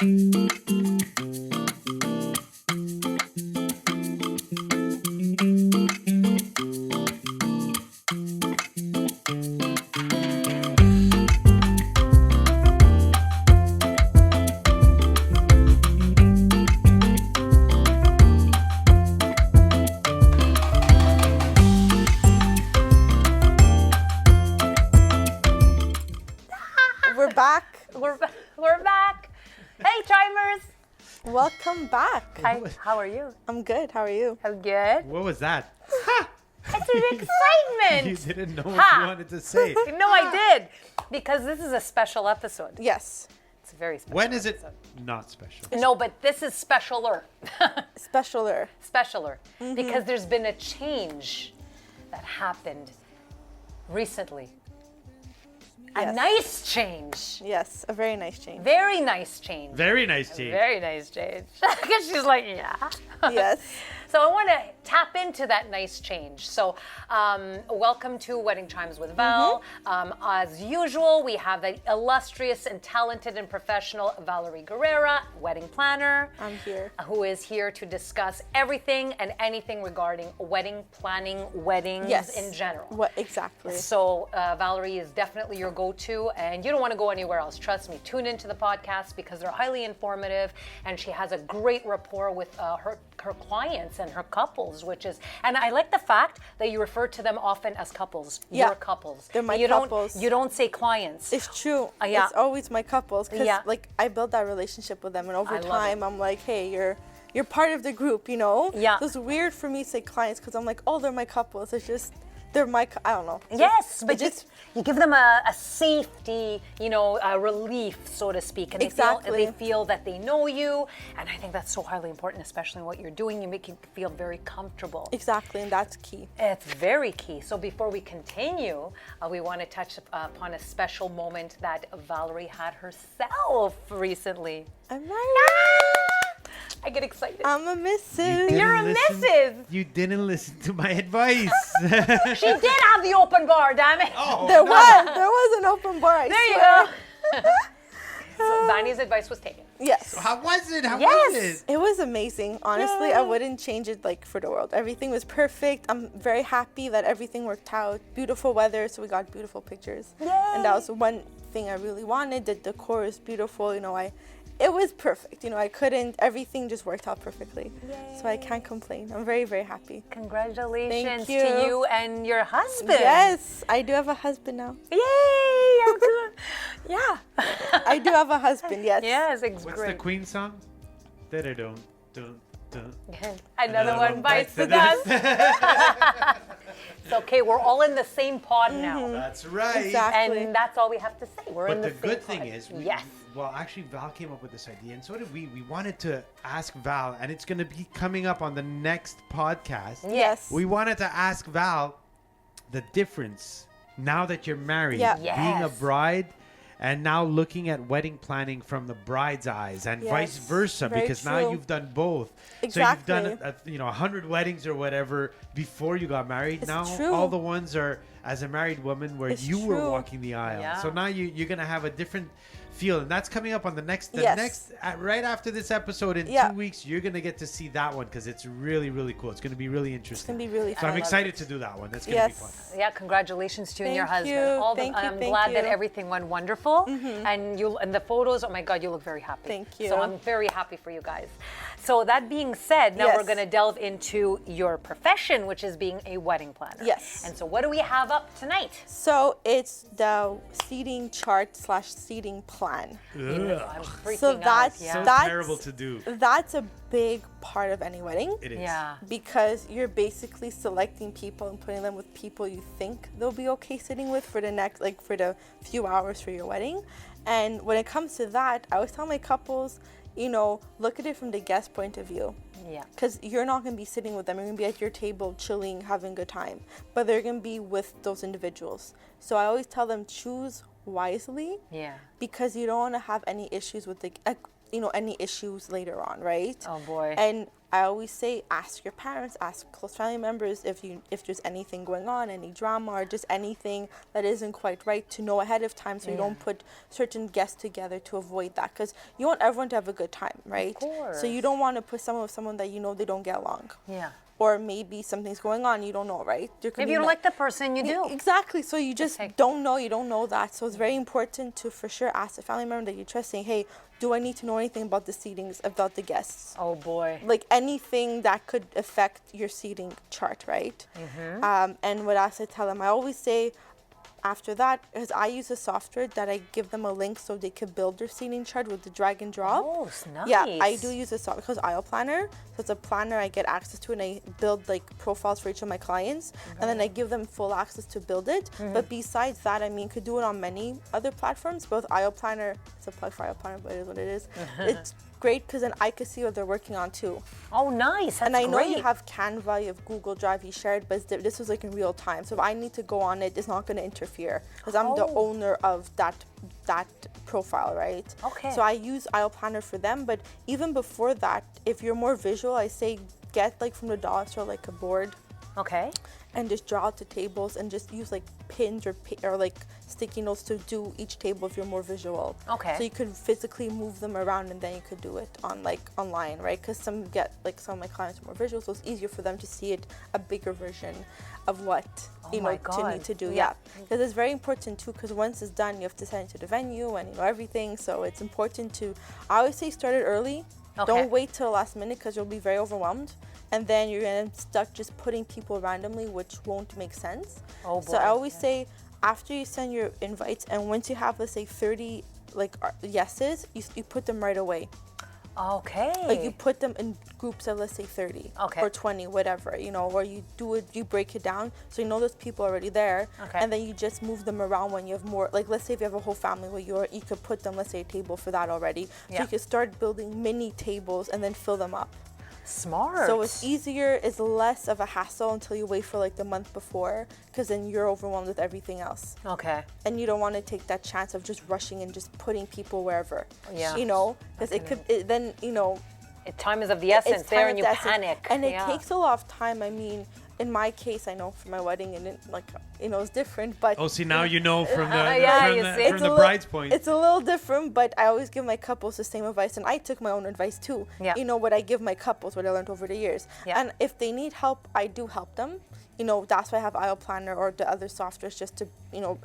We're back. We're back. Hey, Chimers. Welcome back. Hi. How are you? I'm good. How are you? I'm good. What was that? It's an excitement. You didn't know what you wanted to say. No, I did. Because this is a special episode. Yes. It's a very special When is it episode. not special? No, but this is specialer. Specialer. Specialer. Because there's been a change that happened recently. A Yes. nice change. Yes, a very nice change. Very nice change. Very nice change. Very nice change. Because she's like, yeah. Yes. So I want to tap into that nice change. So welcome to Wedding Chimes with Val. As usual, we have the illustrious and talented and professional Valerie Guerrera, wedding planner. I'm here. Who is here to discuss everything and anything regarding wedding planning, weddings Yes. in general. What exactly? So Valerie is definitely your go-to, and you don't want to go anywhere else. Trust me. Tune into the podcast because they're highly informative, and she has a great rapport with her clients and her couples, and I like the fact that you refer to them often as couples. Yeah. Your couples. They're my you couples. You don't say clients. It's true. Yeah. It's always my couples because Yeah. like I built that relationship with them, and over I love time I'm like, hey, you're part of the group, you know? Yeah. So it's weird for me to say clients because I'm like, oh, they're my couples. It's just they're my. I don't know. Yes, but just you give them a safety, a relief, so to speak, and Exactly. they feel that they know you, and I think that's so highly important, especially in what you're doing. You make you feel very comfortable. exactly, and that's key. It's very key. So before we continue, we want to touch upon a special moment that Valerie had herself recently. I'm married. I get excited. I'm a missus. You're a missus. You didn't listen to my advice. She did have the open bar, damn it. Oh, There was an open bar. I There you swear. go. So Vanny's advice was taken. Yes. How was it? How Yes. was it? It was amazing. Honestly, I wouldn't change it like for the world. Everything was perfect. I'm very happy that everything worked out. Beautiful weather, so we got beautiful pictures. And that was one thing I really wanted. The decor is beautiful. It was perfect. Everything just worked out perfectly. So I can't complain. I'm very, very happy. Congratulations Thank to you. you and your husband. Yes, I do have a husband now. Yay! I'm good. Yeah. I do have a husband, yes. Yes, it's What's great. the Queen song? Da-da-dum, dum, dum. Another one bites the dust. It's okay. We're all in the same pod now. That's right. Exactly. And that's all we have to say. We're in But the the same good thing pod. is, yes. well, actually, Val came up with this idea, and so did we. We wanted to ask Val, and it's going to be coming up on the next podcast. Yes. We wanted to ask Val the difference now that you're married, Yeah. being a Yes. bride, and now looking at wedding planning from the bride's eyes, and vice Yes. versa, Very because now true. you've done both. Exactly. So you've done 100 weddings or whatever before you got married. It's now true. all the ones are as a married woman where It's you were true. walking the aisle. Yeah. So now you're gonna have a different feel, and that's coming up on the next Yes. right after this episode in Yeah. 2 weeks. You're gonna get to see that one because it's really, really cool. It's gonna be really It's interesting. going to be really So fun. I'm love excited it. to do that one. That's gonna be fun. Yes. Yeah, congratulations to you and your Thank husband. you. And I'm Thank glad that you. everything went wonderful. And the photos, oh my God, you look very happy. Thank you. So I'm very happy for you guys. So that being said, now Yes. we're going to delve into your profession, which is being a wedding planner. Yes. And so what do we have up tonight? So it's the seating chart / seating plan. I'm freaking So out. that's- Yeah. So That's- terrible to do. That's a big part of any wedding. It is. Yeah. Because you're basically selecting people and putting them with people you think they'll be okay sitting with for the few hours for your wedding. And when it comes to that, I always tell my couples, look at it from the guest point of view. Yeah. Because you're not going to be sitting with them. You're going to be at your table, chilling, having a good time. But they're going to be with those individuals. So I always tell them, choose wisely. Yeah. Because you don't want to have any issues with any issues later on, right? Oh boy. And I always say, ask your parents, ask close family members if there's anything going on, any drama, or just anything that isn't quite right, to know ahead of time, so you don't put certain guests together to avoid that, because you want everyone to have a good time, right? Of course. So you don't want to put someone with someone that you know they don't get along. Yeah. Or maybe something's going on, you don't know, right? Maybe you don't like the person, you do. Exactly. So you just don't know, you don't know that. So it's very important to for sure ask a family member that you trust, saying, hey, do I need to know anything about the seatings, about the guests? Oh boy. Like anything that could affect your seating chart, right? And what else I tell them, I always say, after that, because I use a software that I give them a link so they can build their seating chart with the drag and drop. Oh, it's nice. Yeah, I do use a software called Aisle Planner. So it's a planner I get access to, and I build like profiles for each of my clients, and then I give them full access to build it. But besides that, I mean, you could do it on many other platforms. Both Aisle Planner, it's a plug for Aisle Planner, but it is what it is. It's great because then I could see what they're working on too. Oh, nice. That's and I know great. you have Canva, you have Google Drive, you shared, but this was like in real time. So if I need to go on it, it's not going to interfere because I'm the owner of that profile, right? Okay. So I use Aisle Planner for them, but even before that, if you're more visual, I say get like from the dollar store like a board. Okay. And just draw out the tables and just use like pins or like sticky notes to do each table if you're more visual. Okay. So you could physically move them around, and then you could do it on like online, right? Because some of my clients are more visual, so it's easier for them to see it, a bigger version of what to need to do. Yeah. Because it's very important too, because once it's done, you have to send it to the venue and everything. So it's important to, I always say, start it early. Okay. Don't wait till the last minute because you'll be very overwhelmed. And then you're gonna stuck just putting people randomly, which won't make sense. Oh boy. So I always say, after you send your invites, and once you have, let's say, 30 like yeses, you put them right away. Okay. Like you put them in groups of, let's say, 30 or 20, whatever, or you do it, you break it down so you know there's people already there, and then you just move them around when you have more. Like let's say if you have a whole family where you could put them, let's say, a table for that already. So you could start building mini tables and then fill them up. Smart. So it's easier, it's less of a hassle until you wait for like the month before, because then you're overwhelmed with everything else. Okay. And you don't want to take that chance of just rushing and just putting people wherever. Yeah. Because then. Time is of the essence there, and you panic. And it takes a lot of time. I mean, in my case, I know for my wedding, and it's different, but... Oh, see, now you know from the bride's point. It's a little different, but I always give my couples the same advice, and I took my own advice too. Yeah. What I give my couples, what I learned over the years. Yeah. And if they need help, I do help them. That's why I have Aisle Planner or the other softwares, just to,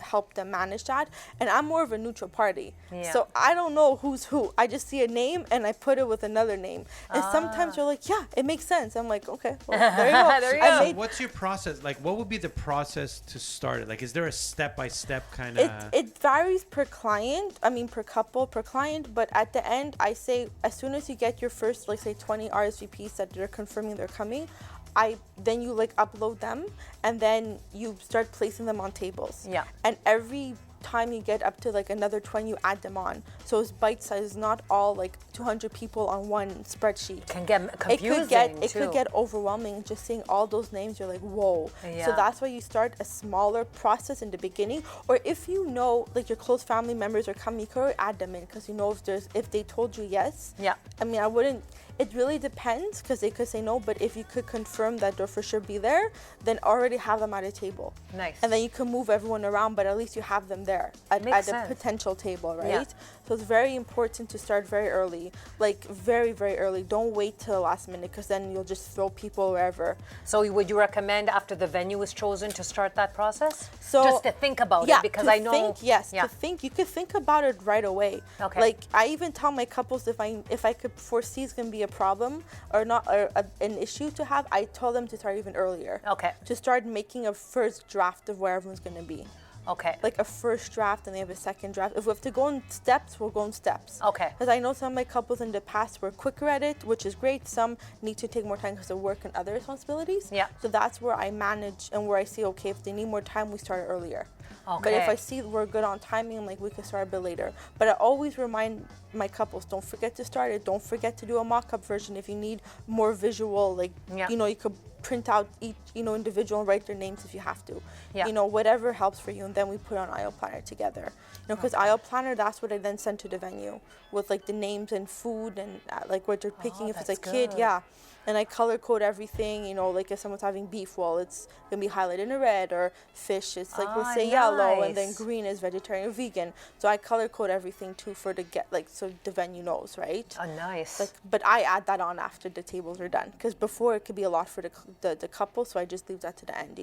help them manage that. And I'm more of a neutral party. Yeah. So I don't know who's who. I just see a name and I put it with another name. And sometimes you're like, yeah, it makes sense. I'm like, okay, well, there you go. There you go. So what's your process? Like, what would be the process to start it? Like, is there a step-by-step kind of... It varies per client. I mean, per couple, per client. But at the end, I say, as soon as you get your first, like, say, 20 RSVPs that they're confirming they're coming, then you upload them, and then you start placing them on tables. Yeah. And every time you get up to another 20, you add them on. So it's bite size, not all 200 people on one spreadsheet. It can get confusing. It could get overwhelming just seeing all those names. You're like, whoa. Yeah. So that's why you start a smaller process in the beginning. Or if you know your close family members are coming, you could add them in, because if they told you yes. Yeah. I mean, I wouldn't. It really depends, because they could say no, but if you could confirm that they'll for sure be there, then already have them at a table. Nice. And then you can move everyone around, but at least you have them there at a potential table, right? Yeah. So it's very important to start very early, very, very early. Don't wait till the last minute, because then you'll just throw people wherever. So would you recommend after the venue is chosen to start that process? So just to think about it, because I know... You could think about it right away. Okay. I even tell my couples if I could foresee it's going to be a problem or not, or an issue to have, I tell them to start even earlier. Okay. To start making a first draft of where everyone's going to be. Okay. A first draft, and they have a second draft. If we have to go in steps, we'll go in steps. Okay. Because I know some of my couples in the past were quicker at it, which is great. Some need to take more time because of work and other responsibilities. Yeah. So that's where I manage, and where I say, okay, if they need more time, we start earlier. But if Okay. I see we're good on timing, I'm like, we can start a bit later. But I always remind my couples, don't forget to start it. Don't forget to do a mock-up version if you need more visual, like, Yeah. you could print out each, individual and write their names if you have to. Yeah. Whatever helps for you. And then we put on aisle planner together. Because aisle planner, that's what I then send to the venue with like the names and food and like what they're picking. If it's that's like kid, good. yeah. And I color code everything, like if someone's having beef, well, it's going to be highlighted in red, or fish, it's like, let's say yellow, and then nice. green is vegetarian or vegan. So I color code everything too so the venue knows, right? Oh, nice. Like, but I add that on after the tables are done, because before it could be a lot for the couple, so I just leave that to the end,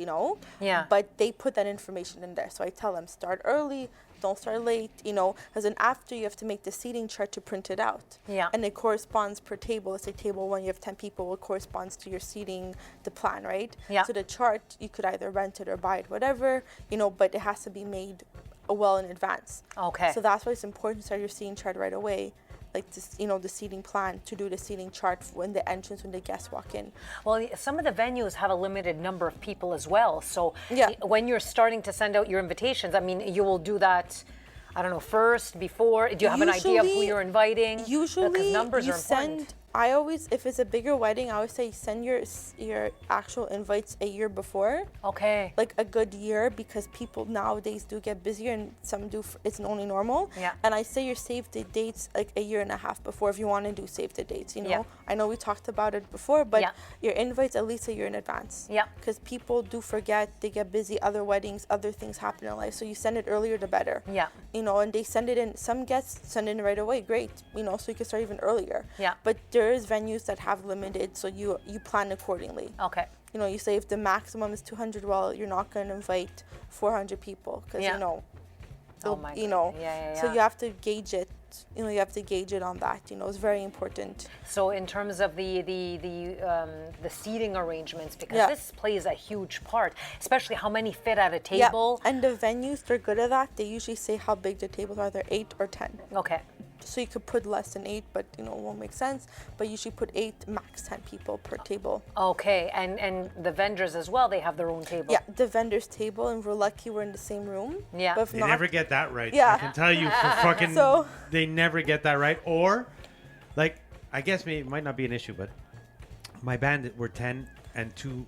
Yeah. But they put that information in there, so I tell them start early, don't start late, because then after you have to make the seating chart to print it out. Yeah. And it corresponds per table. Let's say table 1, you have 10 people, it corresponds to your seating, the plan, right? Yeah. So the chart, you could either rent it or buy it, whatever, but it has to be made well in advance. Okay. So that's why it's important to start your seating chart right away. Like this, the seating plan, to do the seating chart when the entrance, when the guests walk in. Well, some of the venues have a limited number of people as well. So Yeah. when you're starting to send out your invitations, I mean, you will do that, I don't know, first, before? Do you have an idea of who Usually- you're inviting? Usually, Because numbers you are important. send. I always, if it's a bigger wedding, I always say send your actual invites a year before, Okay. like a good year, because people nowadays do get busier and some do. It's only normal. Yeah. And I say your save the dates like a year and a half before if you want to do save the dates. Yeah. I know we talked about it before, but Yeah. your invites at least a year in advance. Yeah. Because people do forget, they get busy, other weddings, other things happen in life. So you send it earlier, the better. Yeah. And they send it in. Some guests send it in right away. Great. So you can start even earlier. Yeah. But there is venues that have limited, so you plan accordingly. Okay. You say if the maximum is 200, well, you're not going to invite 400 people because Yeah. oh my you God. know. Yeah. So you have to gauge it. You have to gauge it on that. It's very important. So in terms of the seating arrangements, because Yeah. this plays a huge part, especially how many fit at a Yeah. table. And the venues, they're good at that. They usually say how big the tables are. They're 8 or 10. Okay. So you could put less than 8, but it won't make sense. But usually put 8, max 10 people per table. Okay, and the vendors as well, they have their own table. Yeah, the vendor's table, and we're lucky we're in the same room. Yeah. But if They not, never get that right. Yeah. I can tell you for fucking. So- They never get that right. Or, like, I guess it might not be an issue, but my band were 10 and 2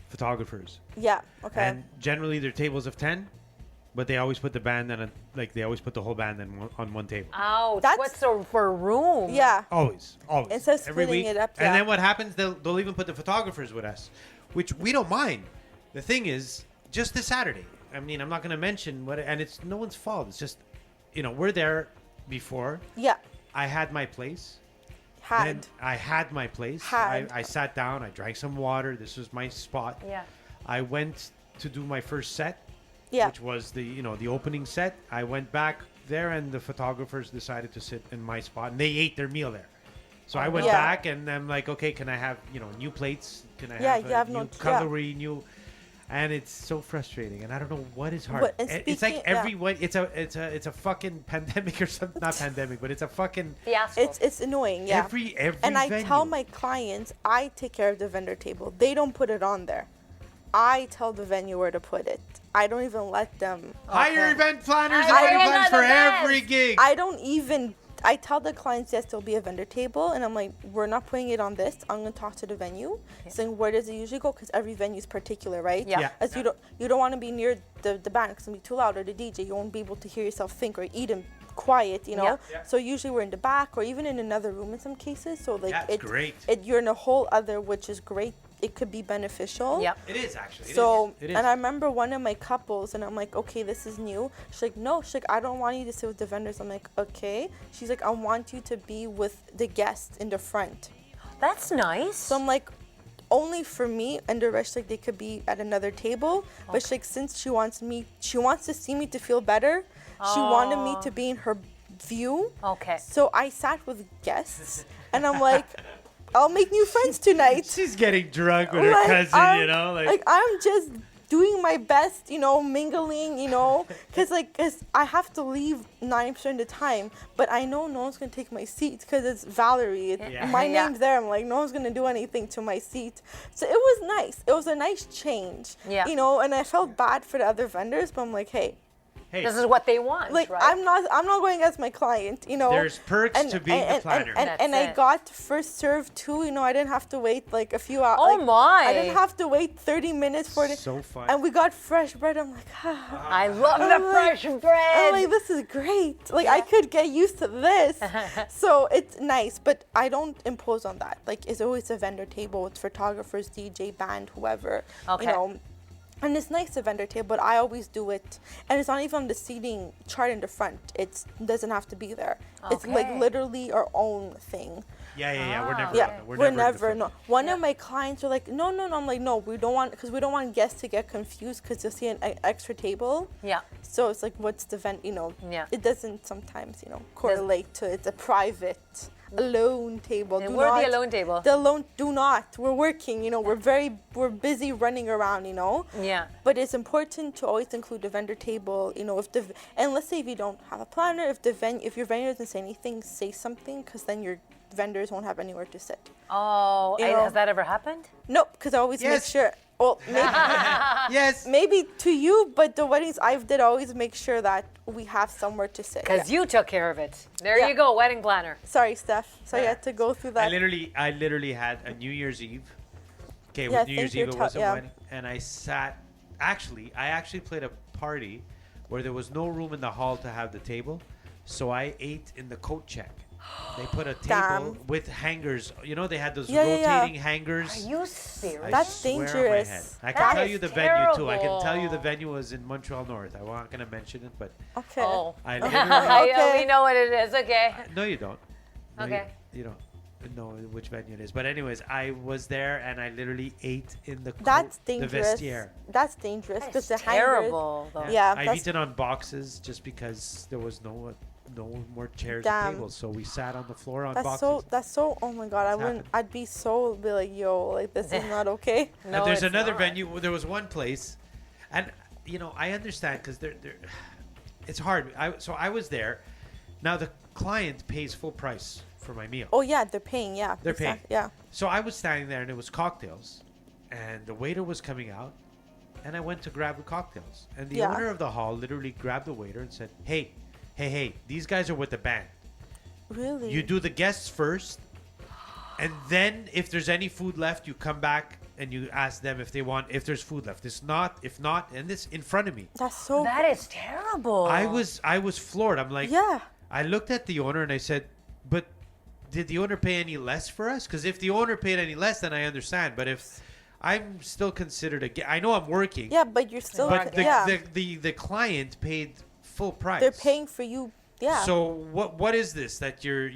photographers. yeah, okay. And generally they're tables of 10, but they always put the band they always put the whole band on one table. Ouch, That's- what's for room? yeah. Always. Instead of Every splitting week. it up, And yeah. then what happens, they'll even put the photographers with us, which we don't mind. The thing is, just this Saturday, I mean, I'm not going to mention and it's no one's fault. It's just, we're there before. Yeah, I had my place. had. Then I had my place. Had. I sat down. I drank some water. This was my spot. Yeah. I went to do my first set, Yeah. which was the opening set. I went back there, and the photographers decided to sit in my spot, and they ate their meal there. So I went Yeah. back, and I'm like, okay, can I have new plates? Can I Yeah, have, you have new no- cutlery, new? And it's so frustrating, and I don't know what is hard. But- and It's like speaking- yeah. everyone. It's a fucking pandemic or something. Not pandemic, but it's a fucking Fiasco. It's annoying, yeah. every And I venue. tell my clients, I take care of the vendor table. They don't put it on there. I tell the venue where to put it. I don't even let them. Hire event planners and Hire wedding planners for event every gig. I don't even. I tell the clients, yes, there'll be a vendor table, and I'm like, we're not putting it on this. I'm gonna talk to the venue, saying where does it usually go, because every venue is particular, right? Yeah. As you don't want to be near the band, because it'll be too loud, or the DJ. You won't be able to hear yourself think or eat in quiet, Yeah. Yeah. So usually we're in the back or even in another room in some cases. So like That's great. You're in a whole other, which is great. It could be beneficial. Yep. It is actually. So, It is. and I remember one of my couples, and I'm like, okay, this is new. She's like, no, she's like, I don't want you to sit with the vendors. I'm like, okay. She's like, I want you to be with the guests in the front. That's nice. So I'm like, only for me, and the rest, like, they could be at another table. But she's like, since she wants to see me to feel better, she wanted me to be in her view. Okay. So I sat with guests, and I'm like, I'll make new friends tonight. She's getting drunk with her Like, cousin, I'm- like I'm just doing my best, mingling, because I have to leave 90% of the time, but I know no one's gonna take my seat because it's Valerie. My name's there. I'm like, no one's gonna do anything to my seat. So it was nice. It was a nice change. Yeah. And I felt bad for the other vendors, but I'm like, hey, this is what they want, like right? I'm not going as my client, There's perks to being the planner. And I got first serve too, I didn't have to wait like a few hours. Oh my! I didn't have to wait 30 minutes for it. So fun. And we got fresh bread. I'm like, I love the fresh bread. I'm like, this is great. Like I could get used to this. So it's nice, but I don't impose on that. Like it's always a vendor table with photographers, DJ, band, whoever. Okay. And it's nice to vendor table, but I always do it. And it's not even on the seating chart in the front. It doesn't have to be there. It's like literally our own thing. Yeah. We're never. Yeah, we're never. No. One of my clients were like, no. I'm like, no, we don't want, because we don't want guests to get confused because you'll see an extra table. Yeah. So it's like, what's the event? Yeah. It doesn't sometimes, correlate to it's a private alone table. And we're the alone table. The alone, do not. We're working. We're busy running around. Yeah. But it's important to always include the vendor table. And let's say if you don't have a planner, if your vendor doesn't say anything, say something, because then your vendors won't have anywhere to sit. Oh, has that ever happened? Nope, because I always make sure. Well, maybe, Yes. maybe to you, but the weddings I did always make sure that we have somewhere to sit. Because you took care of it. There Yeah. you go, wedding planner. Sorry, Steph. So you had to go through that. I literally had a New Year's Eve. Okay, Yeah, with New Year's Eve it was a yeah. wedding, and I actually played a party where there was no room in the hall to have the table, so I ate in the coat check. They put a table Damn. with hangers. They had those Yeah, yeah. rotating hangers. Are you serious? I That's swear on my dangerous. head. I That can tell is you the venue too. I can tell you terrible. the venue was in Montreal North. I'm not gonna mention it, but Okay. Oh. I literally. Okay. We know what it is. Okay. No, you don't. No, Okay. You don't know which venue it is. But anyways, I was there and I literally ate in the That's the dangerous. vestiaire. That's dangerous That because is the hangers. terrible, though. Yeah, I've that's eaten on boxes just because there was no more chairs Damn. and tables, so we sat on the floor on that's boxes. so. Oh my God, I It's wouldn't. happened. I'd be like, yo, like this is not okay. No, and there's it's another not. venue. There was one place, and I understand because it's hard. I was there. Now the client pays full price for my meal. Oh yeah, they're paying. Yeah, They're paying. Yeah. So I was standing there and it was cocktails, and the waiter was coming out, and I went to grab the cocktails, and the Yeah. owner of the hall literally grabbed the waiter and said, "Hey, these guys are with the band. Really. You do the guests first, and then if there's any food left, you come back and you ask them if there's food left. If not, and this in front of me. That's so. That is terrible. I was floored. I'm like, Yeah. I looked at the owner and I said, but did the owner pay any less for us? Because if the owner paid any less, then I understand. But if I'm still considered I know I'm working. Yeah, but you're still. But yeah. the client paid full price. They're paying for you. Yeah. So what is this that you're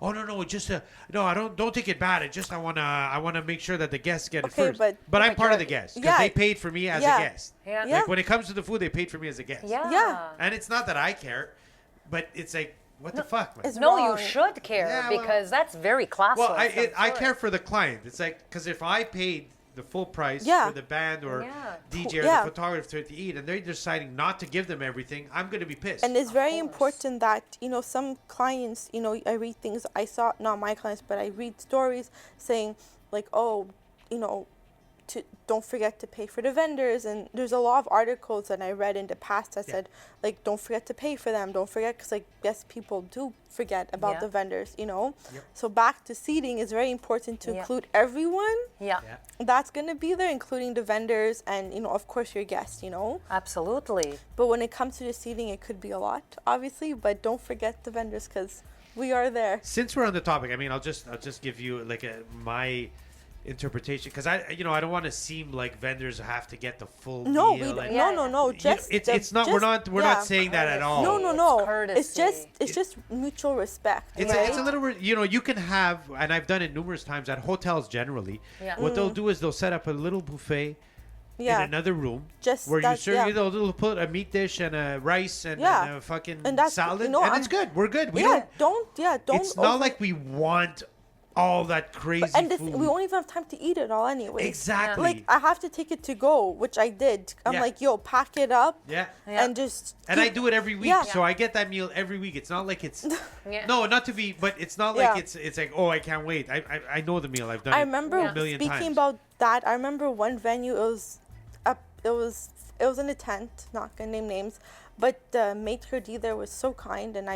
Oh no, just no. I don't take it bad. I wanna make sure that the guests get it Okay, first. But I'm part of the guests because Yeah. they paid for me as Yeah. a guest. Yeah. Yeah. Like when it comes to the food, they paid for me as a guest. Yeah. Yeah. And it's not that I care, but it's like what the fuck, man. It's No, wrong. you should care Yeah, well- because that's very classless. Well, I I'm care sorry. for the client. It's like because if I paid the full price Yeah. for the band or Yeah. DJ or Yeah. the photographer to eat, and they're deciding not to give them everything, I'm gonna be pissed. And it's very course. important that, some clients, I read things, I saw, not my clients, but I read stories saying like, oh, don't forget to pay for the vendors. And there's a lot of articles that I read in the past that said, like, don't forget to pay for them. Don't forget, because, like, yes, people do forget about Yeah. the vendors, So back to seating, it's very important to Yeah. include everyone Yeah, Yeah. that's going to be there, including the vendors and, of course, your guests, absolutely. But when it comes to the seating, it could be a lot, obviously. But don't forget the vendors because we are there. Since we're on the topic, I mean, I'll just give you like my interpretation because I don't want to seem like vendors have to get the full No, meal. we and- don't. No. Just it's not. We're not saying that at all. No. It's It's just mutual respect. It's, right? it's a little, you can have, and I've done it numerous times at hotels generally. Yeah. What they'll do is they'll set up a little buffet yeah. in another room Just where you that's- serve, yeah. they'll put a meat dish and a rice and, Yeah. and a fucking And that's- salad, no, and I'm- it's good. We're good. We yeah, don't. don't. It's not like we want all that crazy And food. we won't even have time to eat it all anyway. Exactly. Like, I have to take it to go, which I did. I'm Yeah. like, yo, pack it up yeah. and just. And I do it every week, Yeah. so I get that meal every week. It's not like it's Yeah. no, not to be, but it's not like Yeah. it's like, oh, I can't wait. I know the meal. I've done I it remember a million speaking times. about that. I remember one venue. It was in a tent. Not gonna name names, but the maitre d' there was so kind, and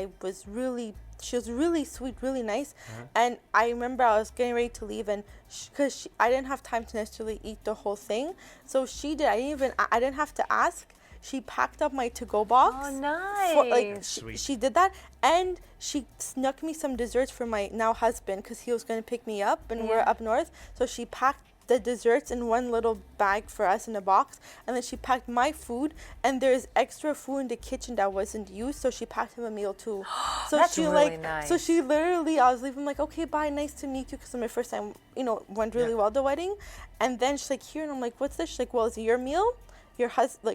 she was really sweet, really nice. And I remember I was getting ready to leave, and because I didn't have time to necessarily eat the whole thing, so she did. I didn't have to ask. She packed up my to-go box. Oh, nice. Sweet. She did that, and she snuck me some desserts for my now husband because he was going to pick me up, and we're up north. So she packed the desserts in one little bag for us in a box, and then she packed my food, and there's extra food in the kitchen that wasn't used, so she packed him a meal too. So That's she really so nice. she literally, I was leaving like, okay, bye, nice to meet you, because it's my first time, went really well the wedding, and then she's like, here, and I'm like, what's this? She's like, well, it's your meal, your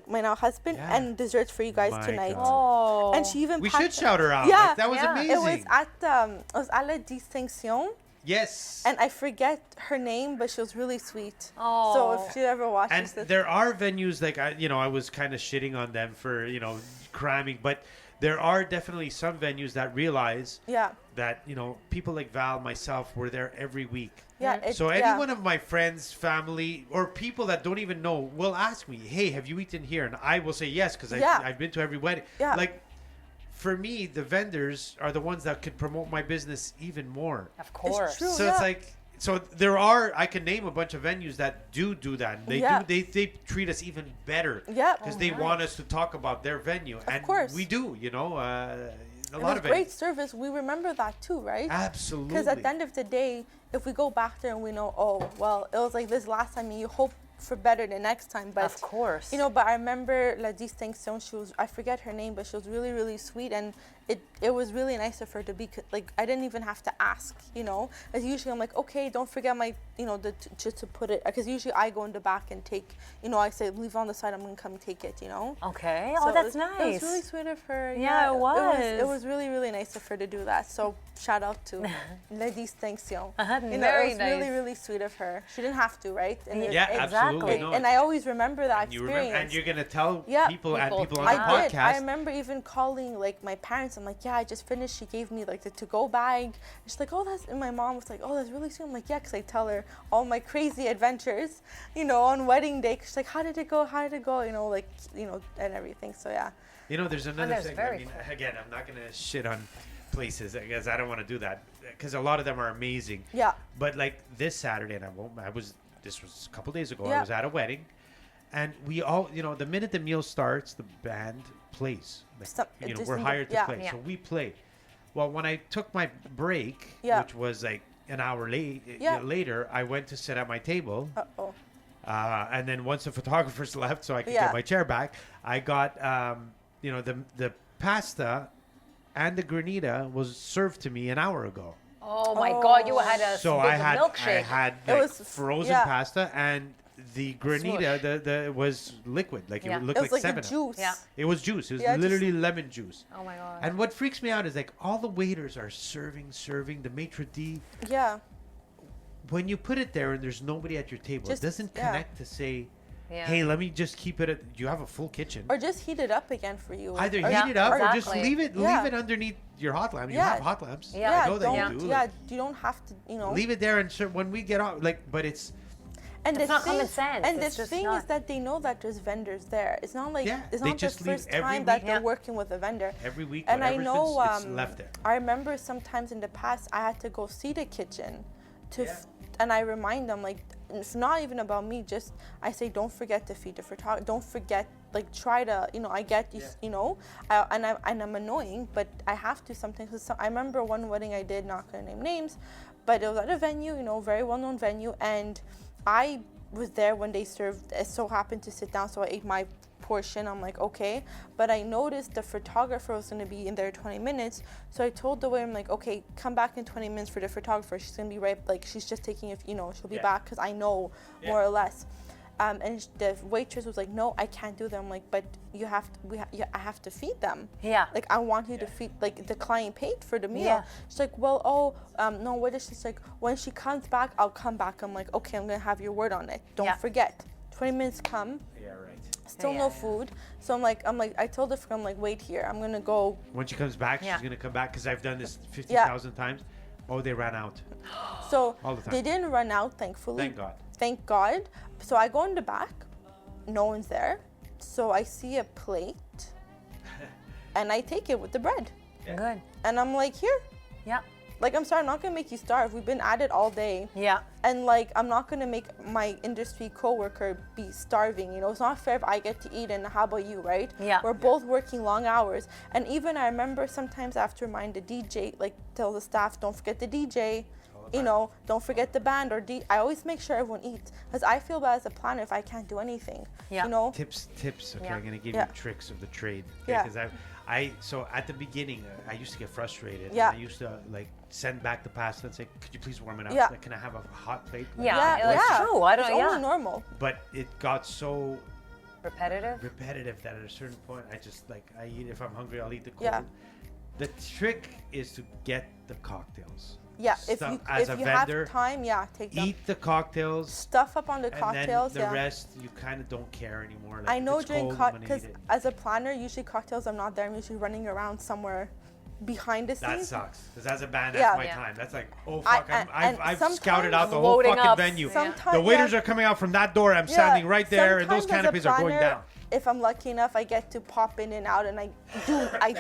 my now husband, Yeah. and desserts for you guys My tonight. God. Oh. And she even We packed should shout her out. Yeah. Like, that was Yeah. amazing. It was at La Distinction. Yes. And I forget her name, but she was really sweet. Oh. So if she ever watches And this, there are venues like I was kind of shitting on them for cramming, but there are definitely some venues that realize yeah, that people like Val, myself, were there every week. yeah. So any one of my friends, family, or people that don't even know will ask me, "Hey, have you eaten here?" And I will say yes because Yeah. I've been to every wedding. Yeah. Like, for me, the vendors are the ones that could promote my business even more. Of course. true. So yeah. it's like, I can name a bunch of venues that do that. And Yeah. they treat us even better. Yeah. Because they want us to talk about their venue. And course. we do, a And lot with of great venues. service, we remember that too, right? Absolutely. Because at the end of the day, if we go back there and we know, oh, well, it was like this last time, and you hope for better the next time. But Of course. but I remember La Distinction. I forget her name, but she was really, really sweet, and it was really nice of her to be like, I didn't even have to ask. As usually I'm like, okay, don't forget my, just to put it, because usually I go in the back and take, I say leave on the side, I'm gonna come take it. Okay. So Oh, that's it nice. It was really sweet of her. Yeah, it was. It was really, really nice of her to do that. So shout out to La Distinction. Very it was nice. really, really sweet of her. She didn't have to, right? And Yeah, absolutely. Exactly. No, and I always remember that and experience. you're going to tell Yeah. people and People. people on the I did. podcast. I remember even calling like my parents. I'm like, yeah, I just finished. She gave me like the to-go bag. And she's like, oh, that's. And my mom was like, oh, that's really sweet. I'm like, yeah, because I tell her all my crazy adventures, on wedding day. 'Cause she's like, how did it go? How did it go? And everything. So yeah. There's another that's thing. very Again, I'm not going to shit on places because I don't want to do that because a lot of them are amazing. Yeah. But like this Saturday, and this was a couple days ago. I Yeah. was at a wedding, and we all, the minute the meal starts, the band plays. Like, we're hired to play, Yeah. so we play. Well, when I took my break, Yeah. which was like an hour Yeah. later, I went to sit at my table. Uh-oh. And then once the photographers left, so I could Yeah. get my chair back, I got the pasta and the granita was served to me an hour ago. Oh my God, you had a So big I had milkshake. like, was frozen yeah. pasta and the granita the was liquid, like Yeah. it looked It was like a 7-Up. juice. Yeah. It was juice. It was Yeah, just- literally lemon juice. Oh my God. And what freaks me out is like all the waiters are serving the maitre d'. Yeah. When you put it there and there's nobody at your table, Just- it doesn't yeah. connect to say, Yeah. hey, let me just keep it. You have a full kitchen. Or just heat it up again for you. Either Or- heat it up or just exactly. leave it. Yeah. Leave it underneath your hot lamp. You Yeah. have hot lamps. Yeah. I know that don't, you do. Yeah, Like, you don't have to, leave it there and when we get off, but it's And It's the not thing, common sense. And It's the just thing not. is that they know that there's vendors there. It's not like Yeah, it's they not the just leave first every time that week. they're Yeah. working with a vendor. every week. And I whatever's know it's left there. I remember sometimes in the past I had to go see the kitchen to Yeah. and I remind them like it's not even about me, just I say don't forget to feed the photographer. Don't forget, like try to, I get you, Yeah. and I'm annoying, but I have to sometimes. 'Cause I remember one wedding I did, not gonna name names, but it was at a venue, very well-known venue, and I was there when they served. It so happened to sit down, so I ate my portion. I'm like, okay, but I noticed the photographer was going to be in there 20 minutes, so I told the waiter, I'm like, okay, come back in 20 minutes for the photographer. She's going to be right, like she's just taking she'll be Yeah. back, because I know Yeah. more or less. And the waitress was like, no, I can't do them. I'm like, but I have to feed them. Yeah. Like, I want you to feed, like, the client paid for the meal. Yeah. She's like, well, no, what is she? She's like, when she comes back, I'll come back. I'm like, okay, I'm going to have your word on it. Don't forget. 20 minutes come. Yeah, right. Still no food. So I'm like, I told her, I'm like, wait here. I'm going to go. When she comes back, she's going to come back because I've done this 50,000 times. Oh, they ran out. So all the time. They didn't run out, thankfully. Thank God. Thank God. So I go in the back. No one's there. So I see a plate. And I take it with the bread. Yeah. Good. And I'm like, here. Yeah. Like, I'm sorry, I'm not going to make you starve. We've been at it all day. Yeah. And, like, I'm not going to make my industry coworker be starving. You know, it's not fair if I get to eat and how about you, right? Yeah. We're both working long hours. And even I remember sometimes I have to remind the DJ, like, tell the staff, don't forget the DJ. You know, don't forget the band I always make sure everyone eats. Because I feel bad as a planner if I can't do anything. Yeah. You know? Tips. Okay, Yeah. I'm going to give you tricks of the trade. Okay? Yeah. Because so at the beginning, I used to get frustrated. Yeah. And I used to, like, send back the pasta and say, could you please warm it up? Yeah. Like, can I have a hot plate? Like, It's true. I don't. It's only normal. But it got so Repetitive. that at a certain point, I just, like, I eat. If I'm hungry, I'll eat the cold. Yeah. The trick is to get the cocktails. Yeah, As if a you vendor, have time, take them. Eat the cocktails. Stuff up on the cocktails, and then the rest, you kind of don't care anymore. Like, I know if it's during cold, because as a planner, usually cocktails, I'm not there. I'm usually running around somewhere behind the scenes. That sucks. Because as a band, that's my time. That's like, oh fuck, I've sometimes scouted out the whole loading fucking up. venue. Sometimes, The waiters are coming out from that door. I'm standing right there, and those sometimes as a canopies are going planner, down. If I'm lucky enough, I get to pop in and out, and I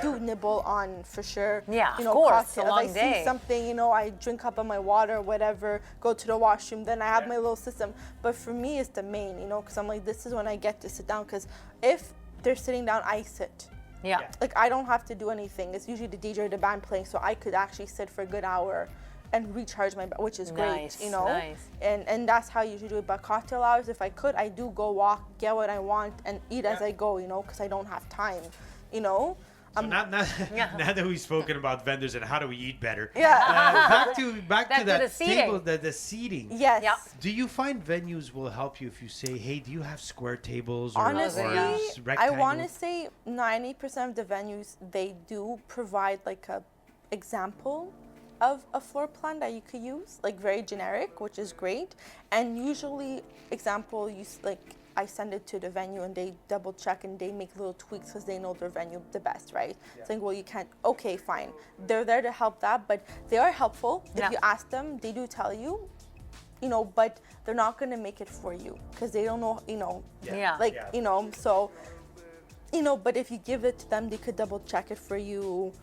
do nibble on for sure. Yeah, you of know, course, it's a cocktails. long If I day. see something, you know, I drink up on my water, whatever, go to the washroom, then I have my little system. But for me, it's the main, you know, because I'm like, this is when I get to sit down. Because if they're sitting down, I sit. Yeah. Like, I don't have to do anything. It's usually the DJ or the band playing, so I could actually sit for a good hour and recharge my, which is great, you know. Nice. And that's how you usually do it. But cocktail hours, if I could, I do go walk, get what I want, and eat as I go, you know, because I don't have time, you know. So now that we've spoken about vendors and how do we eat better, Yeah. back to that the seating. table, the seating. Yes. Yeah. Do you find venues will help you if you say, hey, do you have square tables or, Honestly, or I want to rectangles? say 90% of the venues, they do provide like a example of a floor plan that you could use, like very generic, which is great. And usually, example, I send it to the venue and they double check and they make little tweaks because they know their venue the best, right? Yeah. It's like, well, you can't, okay, fine. They're there to help that, but they are helpful. If you ask them, they do tell you, you know, but they're not going to make it for you because they don't know, you know, you know, so, you know, but if you give it to them, they could double check it for you.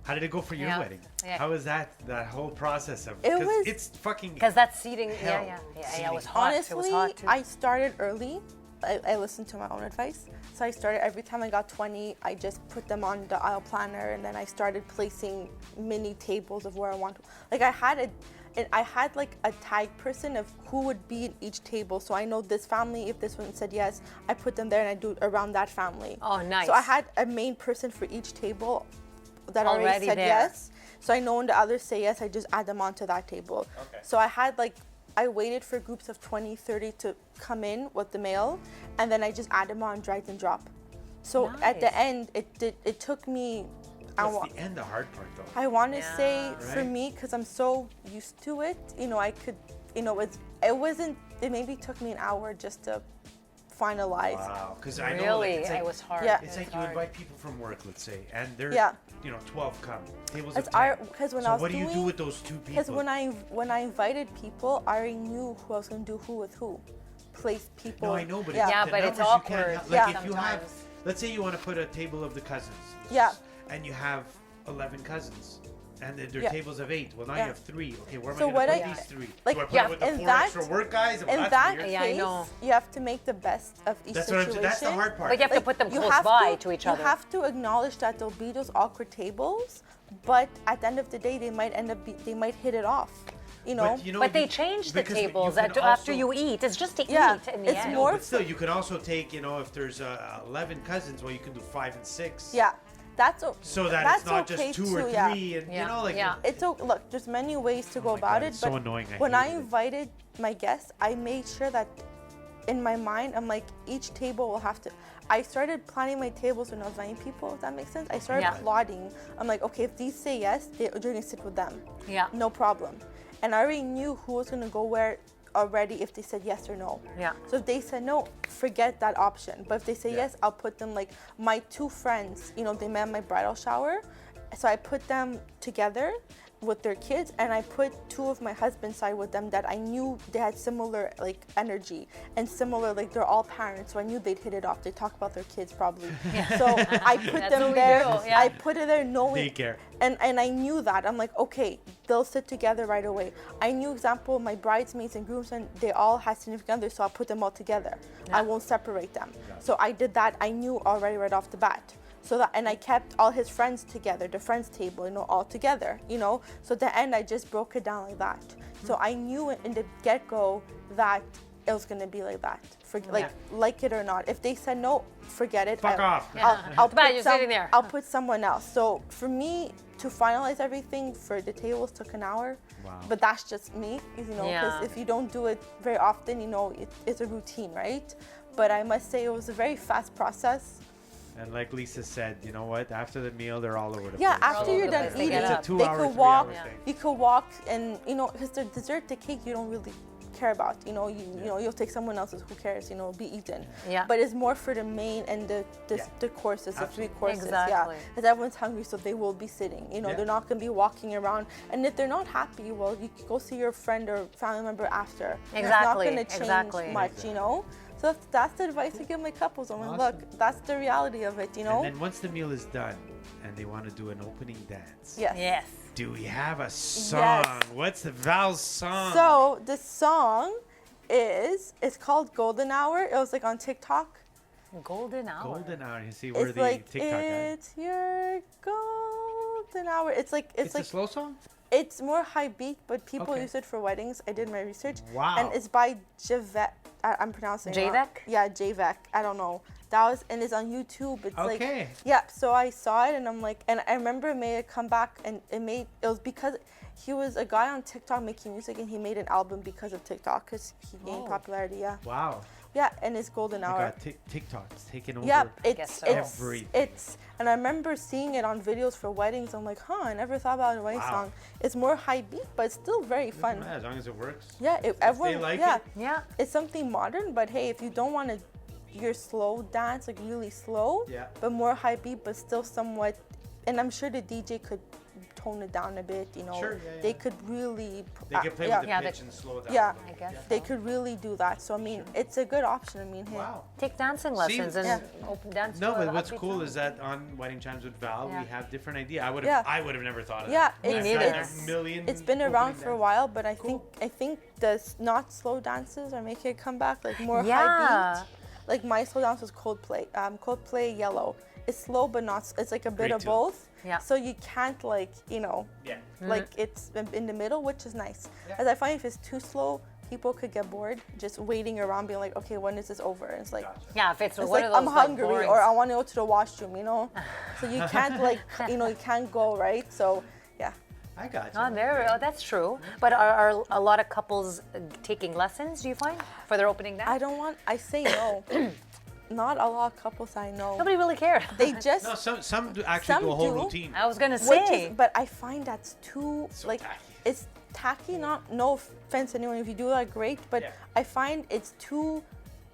How did it go for your wedding? Yeah. How was that whole process of? It's fucking. Because that seating, hell. Yeah, it was hot. Honestly, It was hot too. I started early. I listened to my own advice. So I started, every time I got 20, I just put them on the aisle planner, and then I started placing mini tables of where I want. Like I had like a tag person of who would be in each table. So I know this family, if this one said yes, I put them there and I do it around that family. Oh, nice. So I had a main person for each table that already said there. yes. So I know when the others say yes, I just add them onto that table. Okay. So I waited for groups of 20, 30 to come in with the mail, and then I just add them on, drag and drop. So at the end, it took me. What's the end, the hard part though? I want to say for Right. me, because I'm so used to it, you know, I could, you know, it maybe took me an hour just to finalize. Wow, because I know Really, like, it's like, it was hard. Yeah. It's like you invite people from work, let's say, and they're 12 come tables It's of 10. because when So I was what do you doing, do with those two people? because when I invited people, I already knew who I was gonna do who with who, place people. No, I know, but yeah, the but it's numbers you can't awkward. have- Like Yeah. if you have, Sometimes. let's say you want to put a table of the cousins. Yeah. And you have 11 cousins. And then there are Yeah. tables of 8. Well, now Yeah. you have 3. Okay, where am So I going to what put I- these 3? like, do I put yeah, it with the in 4 that- extra work guys? Well, In that's that weird. Yeah, I case, know. you have to make the best of each That's situation. that's the hard part. But you have to put them You close have by to each other. You have to acknowledge that there'll be those awkward tables, but at the end of the day, they might they might hit it off. You know. But, you know, But they you- change the because you tables can after also- you eat. It's just to Yeah, eat in the it's end. more- But still, you can also take, you know, if there's 11 cousins, well, you can do 5 and 6. Yeah, that's So that that's it's not okay just 2 too, or 3, yeah. and Yeah. you know, like Yeah. Look, there's many ways to go my about God, it, it's but so annoying. I when I hated it. invited my guests, I made sure that in my mind, I'm like, each table will have to. I started planning my tables when I was 9 people, if that makes sense. I started plotting. I'm like, okay, if these say yes, you're going to sit with them. Yeah. No problem. And I already knew who was going to go where already if they said yes or no. Yeah. So if they said no, forget that option. But if they say yes, I'll put them, like, my 2 friends, you know, they met at my bridal shower. So I put them together with their kids, and I put 2 of my husband's side with them that I knew they had similar, like, energy and similar, like, they're all parents, so I knew they'd hit it off. They talk about their kids probably. So I put them there. I put it there knowing, Daycare. and I knew that. I'm like, okay, they'll sit together right away. I knew, example, my bridesmaids and groomsmen, they all had significant others, so I'll put them all together. I won't separate them. So I did that. I knew already right off the bat. So that, and I kept all his friends together, the friends table, you know, all together, you know. So at the end, I just broke it down like that. So I knew in the get-go that it was gonna be like that, like it or not. If they said no, forget it. Fuck off. I'll You're sitting there. I'll put someone else. So for me to finalize everything for the tables took an hour. Wow. But that's just me, you know, because if you don't do it very often, you know, it's a routine, right? But I must say it was a very fast process. And like Lisa said, you know what? After the meal, they're all over the place. Yeah, after you're done place. They eating, get It's a up. 2-hour, they could 3-hour walk. thing. You could walk, and you know, because the dessert, the cake, you don't really care about. You know, you know, you'll take someone else's. Who cares? You know, be eaten. Yeah. But it's more for the main and the courses, the 3 courses. Exactly. Yeah, because everyone's hungry, so they will be sitting. You know, they're not gonna be walking around. And if they're not happy, well, you can go see your friend or family member after. Exactly. It's not gonna change much. You know. So that's the advice I give my couples. I'm like, look, that's the reality of it, you know? And then once the meal is done and they want to do an opening dance, Yes. do we have a song? What's the Val's song? So the song it's called Golden Hour. It was like on TikTok. Golden hour. Golden hour. You see, we're It's the like, TikTok guys. it's your golden hour. It's like, It's a slow song? it's more high beat, but people Okay. use it for weddings. I did my research. Wow. And it's by Javek. I'm pronouncing it wrong. Javek? Yeah, Javek. I don't know. That was, and it's on YouTube. It's like, Okay. yeah. So I saw it, and I'm like, and I remember it made a comeback, and it was because he was a guy on TikTok making music, and he made an album because of TikTok, because he gained popularity. Yeah. Wow. Yeah, and it's Golden Oh my Hour. God, TikTok's taking over. Yeah, guess so. Everything. and I remember seeing it on videos for weddings. I'm like, I never thought about a wedding song. It's more high beat, but it's still very fun. Yeah, as long as it works. Yeah, everyone. like yeah, it. Yeah. it's something modern, but hey, if you don't want to, your slow dance like really slow, but more high beat, but still somewhat. And I'm sure the DJ could tone it down a bit. You know, Sure, they could really. They can play with the pitch and slow it down. Yeah, I guess they so. could really do that. So I mean, it's a good option. I mean, hey. Wow. Take dancing lessons and open dance. No, to a but what's upbeat cool song. is that on Wedding Chimes with Val, Yeah. we have different ideas. I would have never thought of Yeah, that. Me I've neither. done a million It's been around opening for a dances. while, but I think the not slow dances are making a comeback, like more Yeah. high beat. Like my slow dance was Coldplay. Coldplay Yellow. It's slow, but not. It's like a bit Great of tune. both. Yeah. So you can't like Yeah. like it's in the middle, which is nice. As I find if it's too slow, people could get bored just waiting around, being like, okay, when is this over? And it's like. Yeah, if it's It's one like of those I'm hungry boring or I want to go to the washroom, you know. So you can't like you can't go right. So yeah. I got you. that's true. But are a lot of couples taking lessons, do you find, for their opening dance? I say no. Not a lot of couples I know. Nobody really cares. They just No, some do actually Some do a whole do. routine. I was gonna which say. is, but I find that's too So like tacky. it's tacky. No offense to anyone if you do that, great. But Yeah. I find it's too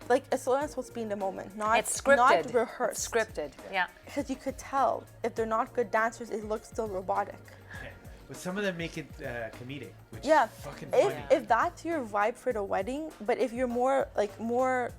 like a slow dance supposed to be in the moment, not It's scripted. not rehearsed. It's scripted. Yeah. Because you could tell if they're not good dancers, it looks still robotic. Yeah. But some of them make it comedic, which Yeah, is fucking funny. if that's your vibe for the wedding, but if you're more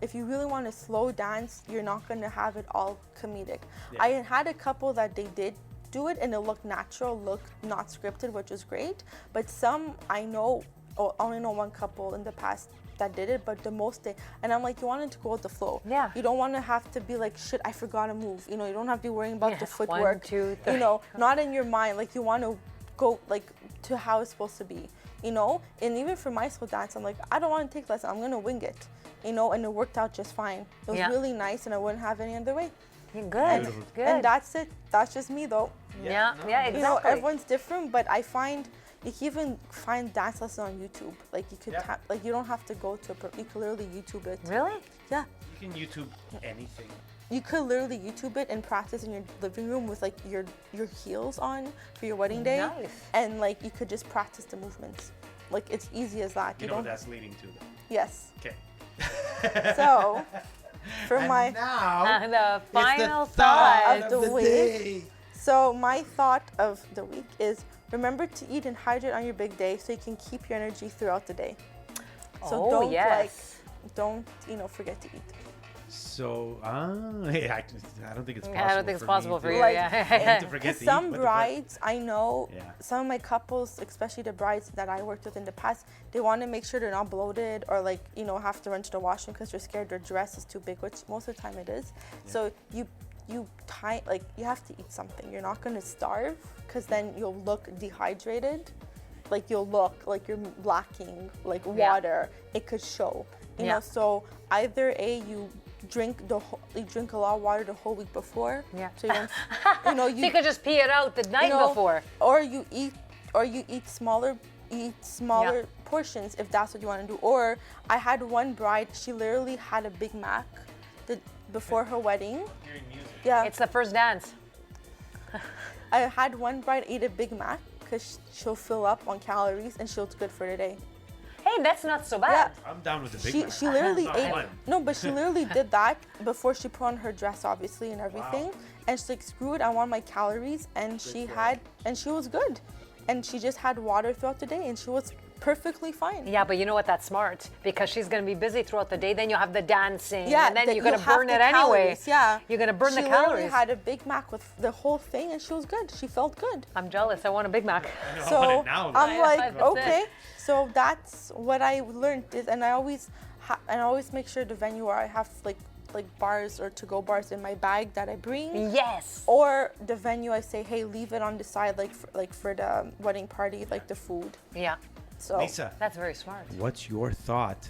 if you really want to slow dance, you're not gonna have it all comedic. Yeah. I had a couple that they did do it and it looked natural, looked not scripted, which was great. But some I know, I only know one couple in the past that did it, but the most and I'm like, you want it to go with the flow. Yeah. You don't want to have to be like, shit, I forgot to move. You know, you don't have to be worrying about the One, footwork. 2, 3. You know, not in your mind. Like you want to go like to how it's supposed to be, you know. And even for my slow dance, I'm like, I don't want to take lessons. I'm gonna wing it, you know. And it worked out just fine. It was Yeah. really nice, and I wouldn't have any other way. You're good. Beautiful. Good. And that's it. That's just me, though. yeah, yeah, exactly. You know, everyone's different, but I find You can even find dance lessons on YouTube. Like you could, like you don't have to go to. You could literally YouTube it. Really? Yeah. You can YouTube anything. You could literally YouTube it and practice in your living room with like your heels on for your wedding day. Nice. And like you could just practice the movements. Like it's easy as that. You know what that's leading to, though. Yes. Okay. So, for and my now the final it's the thought of the week. day. So my thought of the week is remember to eat and hydrate on your big day so you can keep your energy throughout the day. So don't forget to eat. So, hey, I don't think it's possible. I don't think it's possible for you. Like, Yeah. To forget to some eat, what the fuck? brides, I know, Yeah. some of my couples, especially the brides that I worked with in the past, they want to make sure they're not bloated or like, have to run to the washroom because they're scared their dress is too big, which most of the time it is. Yeah. So you have to eat something. You're not going to starve because then you'll look dehydrated. Like you'll look like you're lacking like water. It could show, you know. So either you drink a lot of water the whole week before. Yeah. So you don't, So you could just pee it out the night before. Or you eat smaller portions if that's what you want to do. Or I had one bride, she literally had a Big Mac before her wedding. Hearing music. Yeah. It's the first dance. I had one bride eat a Big Mac because she'll fill up on calories and she'll good for the day. Hey, that's not so bad. I'm down with the Big Mac. She literally Not ate. one. No, but she literally did that before she put on her dress, obviously, and everything. Wow. And she's like, screw it, I want my calories. And she was good. And she just had water throughout the day, and she was perfectly fine. Yeah, but you know what? That's smart because she's going to be busy throughout the day. Then you'll have the dancing, Yeah, and then you're you'll going to burn have it the anyway. calories, yeah, You're going to burn the She literally calories. had a Big Mac with the whole thing, and she was good. She felt good. I'm jealous. I want a Big Mac. I want So it now. I'm Yeah, like, that's okay. it. So that's what I learned is, and I always make sure the venue where I have like bars or to-go bars in my bag that I bring. Yes. Or the venue, I say, hey, leave it on the side, for the wedding party, like the food. Yeah, So Lisa, that's very smart. what's your thought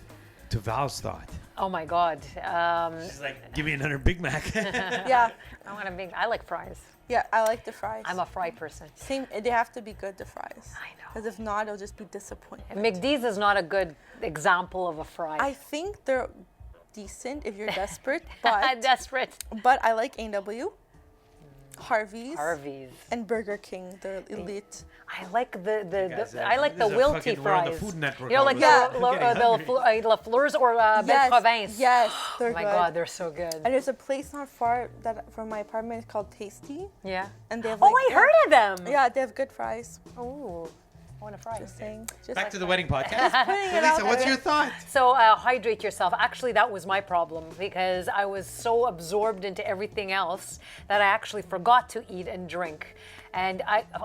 to Val's thought? Oh my God. She's like, give me another Big Mac. yeah, I like fries. yeah, I like the fries. I'm a fry person. Same. They have to be good, the fries. I know. Because if not, it'll just be disappointing. McDee's is not a good example of a fry. I think they're decent if you're desperate, but Desperate. I like A&W, Harvey's, and Burger King. They're elite. I like the guys, I like the this is a wilty fucking we're on the fries. Food Network You know, like already. the I'm getting hungry. La Fleurs or Belle Province. Yes, Oh they're my good. God, they're so good. And there's a place not far from my apartment called Tasty, Yeah. and they have Oh, I heard of them. Yeah, they have good fries. Oh, I want to fry. Just saying. Just Back to the wedding podcast. putting So it out Lisa, what's there. your thought? So hydrate yourself. Actually, that was my problem because I was so absorbed into everything else that I actually forgot to eat and drink. And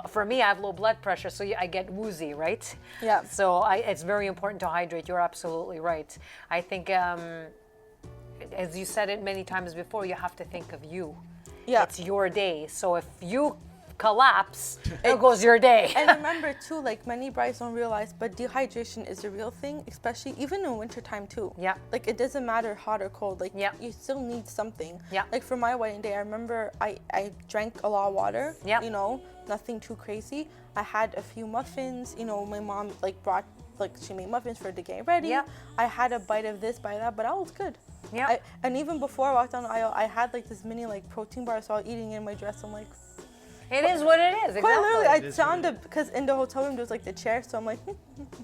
for me, I have low blood pressure, so I get woozy, right? Yeah. So it's very important to hydrate. You're absolutely right. I think, as you said it many times before, you have to think of you. Yeah. It's your day. So if you collapse, there goes your day. And remember too, like many brides don't realize, but dehydration is a real thing, especially even in wintertime too. Yeah. Like it doesn't matter hot or cold. Like Yeah. you still need something. Yeah. Like for my wedding day, I remember I drank a lot of water. Yeah. Nothing too crazy. I had a few muffins. My mom brought she made muffins for the get ready. Yeah. I had a bite of this, bite of that, but I was good. Yeah. And even before I walked down the aisle, I had this mini protein bar, so I was eating it in my dress. I'm like. It is what it is. Quite literally, I It is found what it because in the hotel room there was the chair, so I'm like,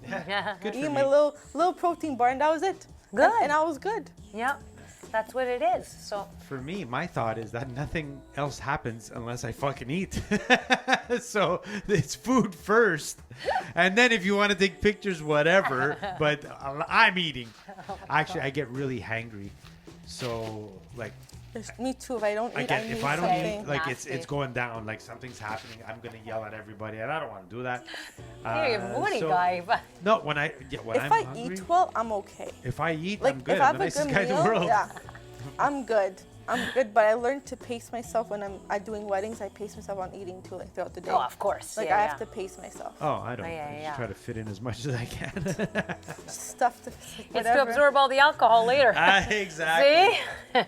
Yeah. Good for eat me. my little protein bar, and that was it. Good. And I was good. Yeah. That's what it is. So For me, my thought is that nothing else happens unless I fucking eat. So it's food first. And then if you want to take pictures, whatever. But I'm eating. Actually, I get really hangry. So, Me too. If I don't eat, I need if I don't something. eat, like Nasty. it's going down, like something's happening, I'm gonna yell at everybody, and I don't want to do that. you're a moody so- guy, but No, when I'm if I hungry, eat well, I'm okay. if I eat, Like I'm good. if I I'm have the a nicest good guy in meal, the world. yeah, I'm good. I'm good, but I learned to pace myself when I'm doing weddings. I pace myself on eating too, like throughout the day. Oh, of course. Like yeah, I yeah. have to pace myself. Oh, I don't. Yeah, I just yeah. try to fit in as much as I can. Stuff to It's whatever. to absorb all the alcohol later. Exactly. See? Oh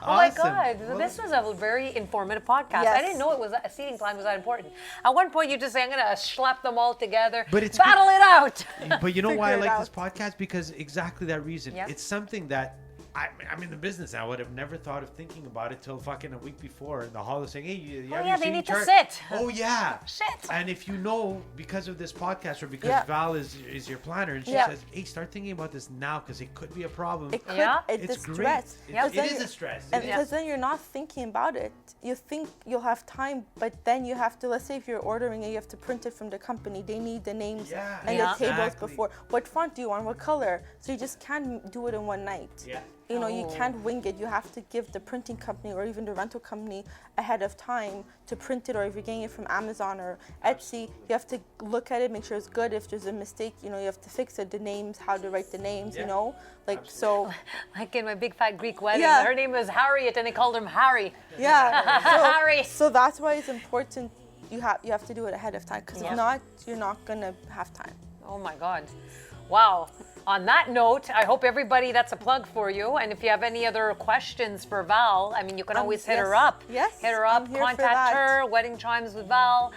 my Awesome. God. Well, This was a very informative podcast. Yes. I didn't know it was a seating plan was that important. At one point, you just say, I'm going to slap them all together. But it's battle it out. But you know why I Figure it like this out. podcast? Because exactly that reason. Yep. It's something that I'm in the business now. I would have never thought of thinking about it till fucking a week before in the hall of saying, hey, you have Oh, your yeah, they seating need to chart? sit. Oh, yeah. Shit. And if you know, because of this podcast or because Yeah. Val is your planner, and she Yeah. says, hey, start thinking about this now because it could be a problem. It could. Yeah. It's It's the great. stress. It- Yep. it then is you're- a stress. And It is. because then you're not thinking about it. You think you'll have time, but then you have to, let's say if you're ordering it, you have to print it from the company. They need the names Yeah, and Yeah. the tables exactly. before. What font do you want? What color? So you just can't do it in one night. Yeah. You know, you Oh. can't wing it. You have to give the printing company or even the rental company ahead of time to print it, or if you're getting it from Amazon or Etsy, you have to look at it, make sure it's good. If there's a mistake, you know, you have to fix it. The names, how to write the names, Yeah. you know? Like, so, Like in my big fat Greek wedding, Yeah. her name was Harriet, and they called him Harry. yeah. Harry. So that's why it's important. You have to do it ahead of time, because Yeah. if not, you're not gonna have time. Oh my God. Wow. On that note, I hope everybody, that's a plug for you. And if you have any other questions for Val, I mean, you can always hit her yes. up. Yes, Hit her I'm up, here for contact that. her, Wedding Chimes with Val.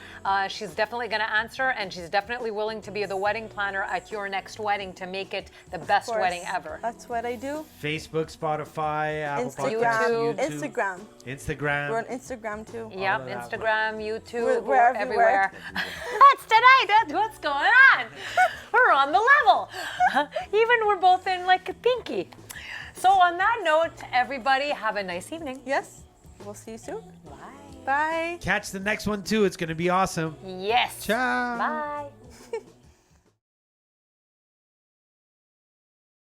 She's definitely going to answer, and she's definitely willing to be the wedding planner at your next wedding to make it the best Of course. wedding ever. That's what I do. Facebook, Spotify, Apple Instagram, Podcasts, YouTube, Instagram. Instagram. We're on Instagram too. Yep, of that. Instagram, YouTube, We're everywhere. That's tonight. That's what's going on. We're on the level. Even we're both in like a pinky. So on that note, everybody have a nice evening. Yes. We'll see you soon. Bye. Bye. Catch the next one too. It's going to be awesome. Yes. Ciao. Bye.